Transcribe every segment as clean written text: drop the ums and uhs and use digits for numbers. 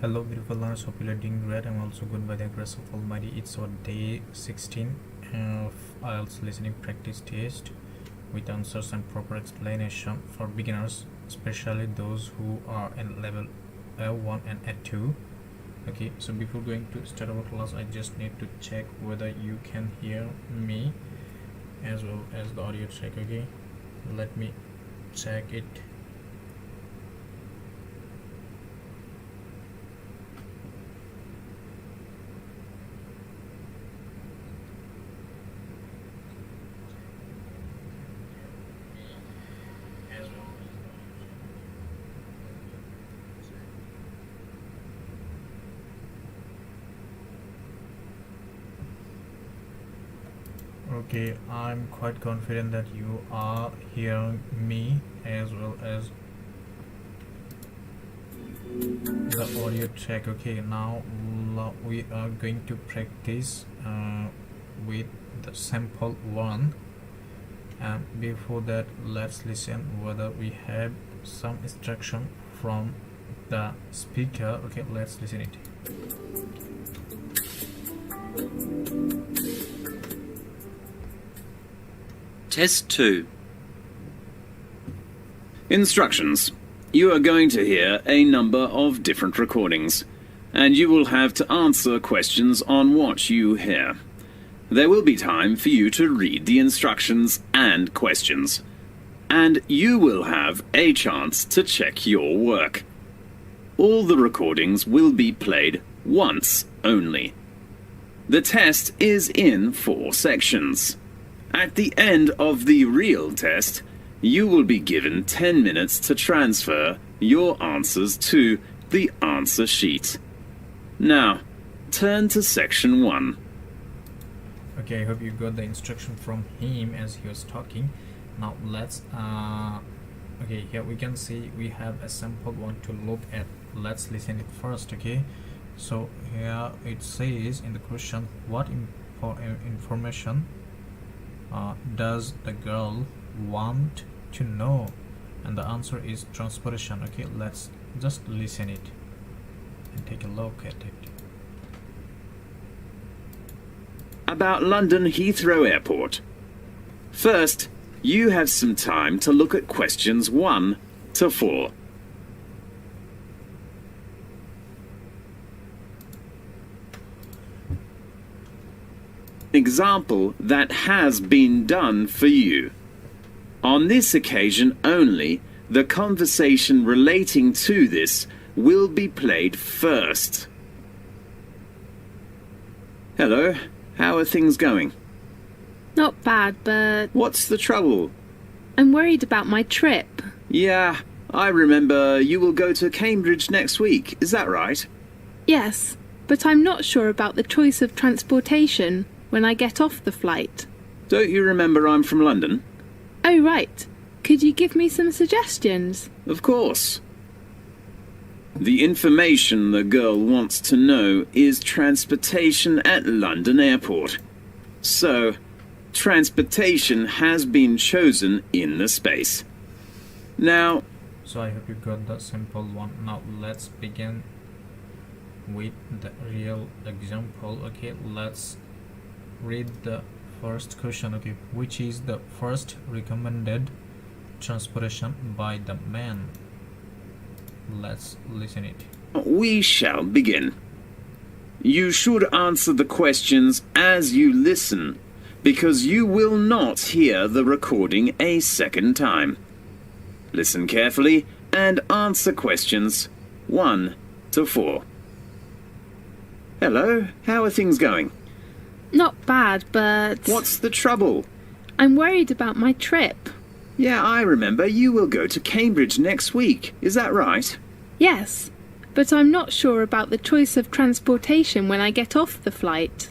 Hello beautiful learners, hope you are doing great. I'm also good by the grace of Almighty. It's our day 16 of IELTS listening practice test with answers and proper explanation for beginners, especially those who are in level A1 and A2. Okay, so before going to start our class, I just need to check whether you can hear me as well as the audio check. Okay, let me check it. Okay, I'm quite confident that you are hearing me as well as the audio track. Okay, now we are going to practice with the sample one, and before that let's listen whether we have some instruction from the speaker. Okay, let's listen it. Test 2. Instructions. You are going to hear a number of different recordings, and you will have to answer questions on what you hear. There will be time for you to read the instructions and questions, and you will have a chance to check your work. All the recordings will be played once only. The test is in 4 sections. At the end of the real test, you will be given 10 minutes to transfer your answers to the answer sheet. Now, turn to section 1. Okay, I hope you got the instruction from him as he was talking. Now let's okay, here we can see we have a sample one to look at. Let's listen it first. Okay, so here it says in the question, what information does the girl want to know? And the answer is transportation. Okay, let's just listen it and take a look at it. About London Heathrow Airport. First, you have some time to look at questions 1 to 4. Example that has been done for you. On this occasion only, the conversation relating to this will be played first. Hello, how are things going? Not bad, but What's the trouble? I'm worried about my trip. Yeah, I remember you will go to Cambridge next week, is that right? Yes, but I'm not sure about the choice of transportation when I get off the flight. Don't you remember I'm from London? Oh, right. Could you give me some suggestions? Of course. The information the girl wants to know is transportation at London Airport. So, transportation has been chosen in the space. Now, So I hope you got the simple one. Now let's begin with the real example. Okay, let's read the first question. Okay, which is the first recommended transportation by the man? Let's listen it. we shall begin. You should answer the questions as you listen, because you will not hear the recording a second time. Listen carefully and answer questions 1 to 4. Hello, how are things going? Not bad, but What's the trouble? I'm worried about my trip. Yeah, I remember you will go to Cambridge next week, is that right? Yes, but I'm not sure about the choice of transportation when I get off the flight.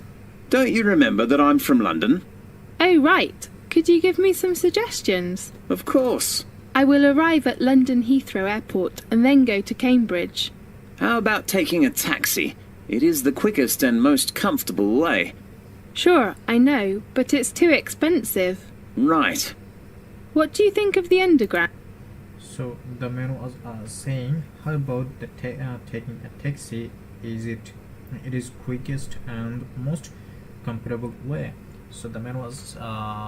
Don't you remember that I'm from London? Oh, right. Could you give me some suggestions? Of course. I will arrive at London Heathrow Airport and then go to Cambridge. How about taking a taxi? It is the quickest and most comfortable way. Sure, I know, but it's too expensive. Right. What do you think of the underground? So the man was saying, how about the taking a taxi? It is quickest and most comfortable way. So the man was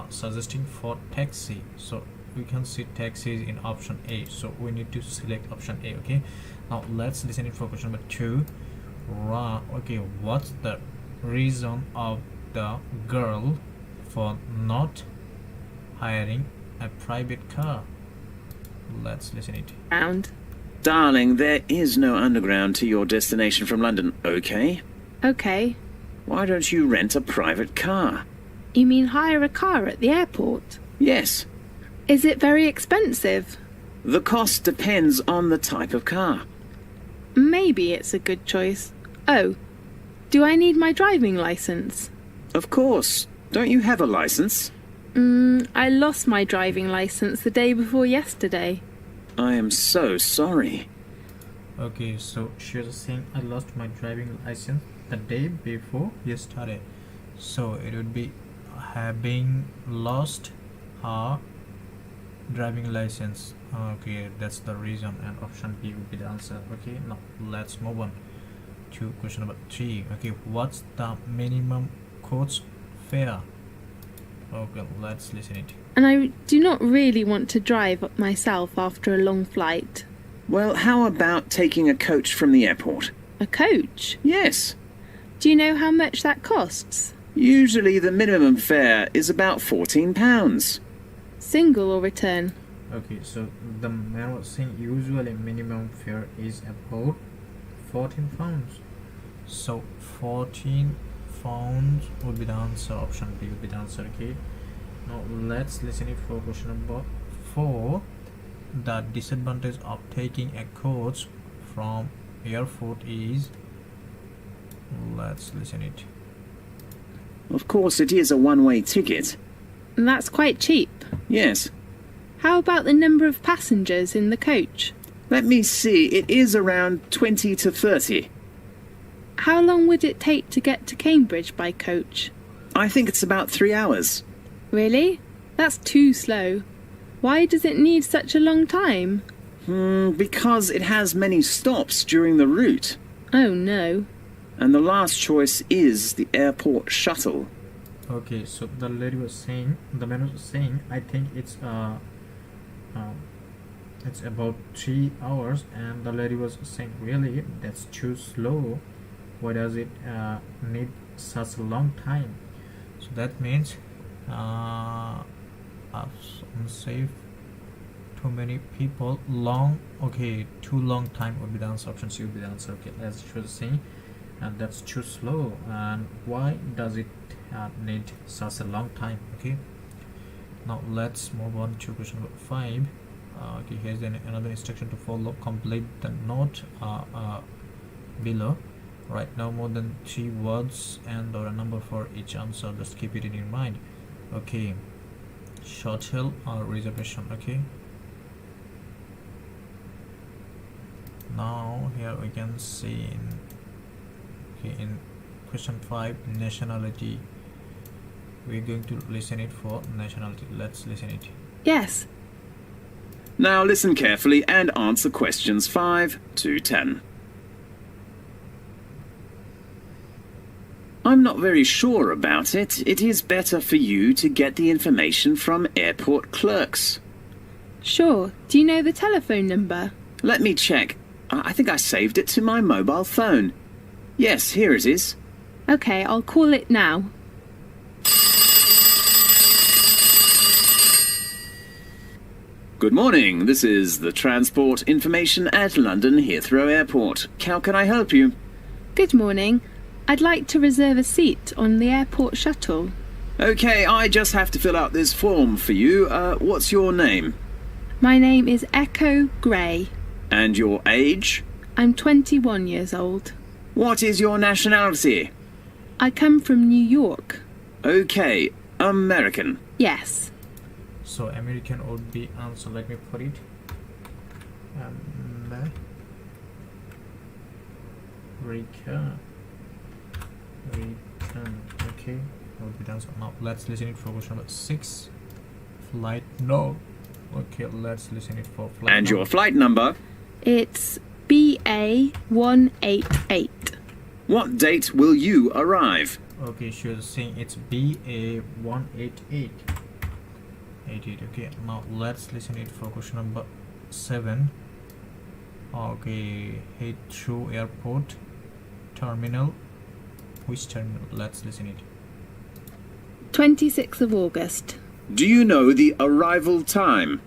suggesting for taxi. So we can see taxis in option A. So we need to select option A. Okay. Now let's listen it for question number 2. Okay, what's the reason of the girl for not hiring a private car? Let's listen it. Round. Darling, there is no underground to your destination from London, okay? Okay. Why don't you rent a private car? You mean hire a car at the airport? Yes. Is it very expensive? The cost depends on the type of car. Maybe it's a good choice. Oh, do I need my driving license? Of course. Don't you have a license? I lost my driving license the day before yesterday. I am so sorry. Okay, so she was saying, I lost my driving license the day before yesterday. So it would be having lost her driving license. Okay, that's the reason, and option B would be the answer. Okay, now let's move on to question number 3. Okay, what's the minimum coach fare? Okay, let's listen it. And I do not really want to drive myself after a long flight. Well, how about taking a coach from the airport? A coach? Yes. Do you know how much that costs? Usually the minimum fare is about £14. Single or return? Okay, so the man was saying usually minimum fare is about 14 pounds. So 14 pounds would be the answer. Option B would be the answer. Okay, now let's listen it for question number 4. The disadvantage of taking a coach from airport is, let's listen it. Of course, it is a one-way ticket. And that's quite cheap. Yes. How about the number of passengers in the coach? Let me see. It is around 20 to 30. How long would it take to get to Cambridge by coach? I think it's about 3 hours. Really? That's too slow. Why does it need such a long time? Because it has many stops during the route. Oh no. And the last choice is the airport shuttle. Okay, so the lady was saying, the man was saying, I think it's about 3 hours, and the lady was saying, really, that's too slow. Why does it need such a long time? So that means unsafe, too many people, long. Okay, too long time would be the answer. Option C would be the answer. Okay, as she was saying, and that's too slow. And why does it need such a long time? Okay, now let's move on to question number 5. Okay, here's another instruction to follow. Complete the note below. Write no more than 3 words and or a number for each answer. Just keep it in your mind. Okay, shuttle or reservation. Okay, now here we can see in question 5, nationality. We're going to listen it for nationality. Let's listen it. Yes. Now listen carefully and answer questions 5 to 10. I'm not very sure about it. It is better for you to get the information from airport clerks. Sure. Do you know the telephone number? Let me check. I think I saved it to my mobile phone. Yes, here it is. Okay, I'll call it now. Good morning. This is the Transport Information at London Heathrow Airport. How can I help you? Good morning. I'd like to reserve a seat on the airport shuttle. Okay, I just have to fill out this form for you. What's your name? My name is Echo Gray. And your age? I'm 21 years old. What is your nationality? I come from New York. Okay, American. Yes. So American would be answer. Let me put it. American. Okay, that would be the answer. Now let's listen it for question number 6. Flight no. Okay, let's listen it for flight And number. your flight number. It's BA188. What date will you arrive? Okay, she was saying it's BA188. 88. Okay, now let's listen it for question number 7. Okay, Heathrow Airport terminal. Which terminal? Let's listen it. 26th of August. Do you know the arrival time?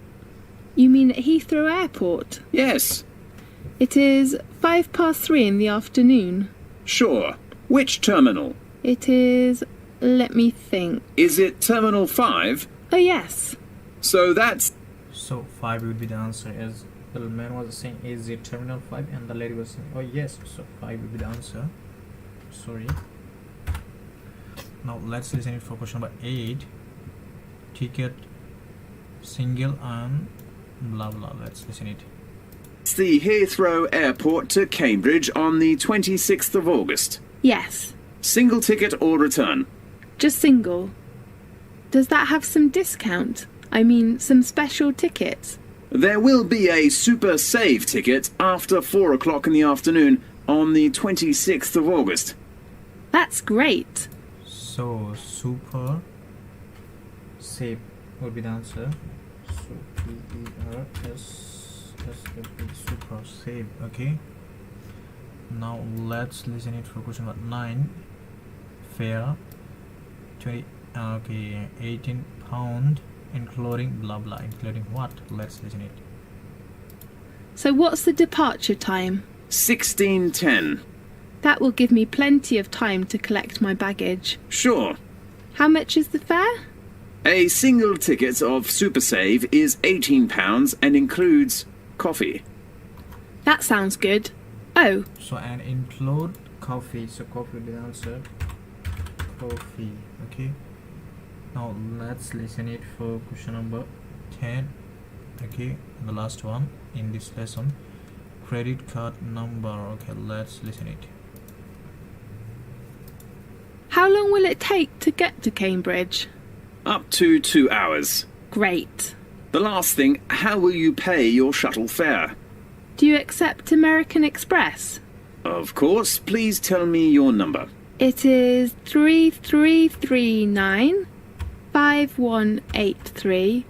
You mean at Heathrow Airport? Yes. It is 3:05 in the afternoon. Sure. Which terminal? It is... let me think. Is it Terminal 5? Oh yes. So that's... So 5 would be the answer, as the man was saying is it terminal 5 and the lady was saying oh yes, so 5 would be the answer. Sorry. Now let's listen it for question number 8. Ticket single and blah blah. Let's listen it. It's the Heathrow Airport to Cambridge on the 26th of August. Yes. Single ticket or return? Just single. Does that have some discount? I mean, some special tickets? There will be a Super Save ticket after 4 o'clock in the afternoon on the 26th of August. That's great. So super save would be the answer. So super save. Okay. Now let's listen it for question number 9. Fare 18 pound including blah blah. Including what? Let's listen it. So what's the departure time? 16:10. That will give me plenty of time to collect my baggage. Sure. How much is the fare? A single ticket of Super Save is £18 and includes coffee. That sounds good. Oh, So and include coffee. So coffee will be the answer. Coffee. Okay. Now let's listen it for question number 10. Okay, the last one in this lesson. Credit card number. Okay, let's listen it. how long will it take to get to Cambridge? Up to 2 hours. Great. The last thing, how will you pay your shuttle fare? Do you accept American Express? Of course, please tell me your number. It is 3339 5183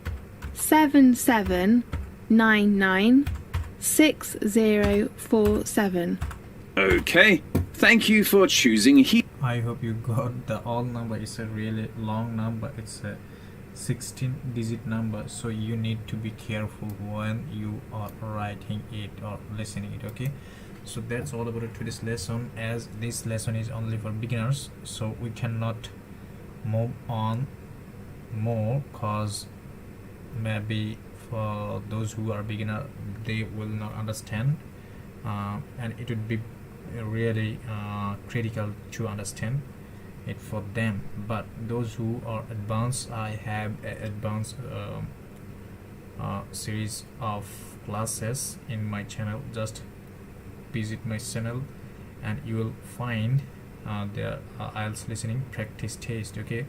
7799 6047. Okay, thank you for choosing I hope you got the all number. It's a really long number. It's a 16-digit number, so you need to be careful when you are writing it or listening it. Okay, so that's all about today's lesson, as this lesson is only for beginners, so we cannot move on more, cause maybe for those who are beginner they will not understand, and it would be really critical to understand it for them. But those who are advanced, I have an advanced series of classes in my channel. Just visit my channel and you will find the IELTS listening practice test. Okay,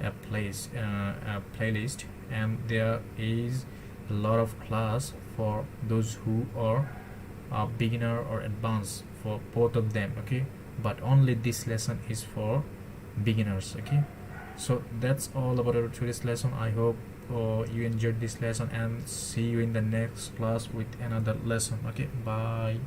a playlist, and there is a lot of class for those who are beginner or advanced, for both of them. Okay, but only this lesson is for beginners. Okay, so that's all about our today's lesson. I hope you enjoyed this lesson, and see you in the next class with another lesson. Okay, bye.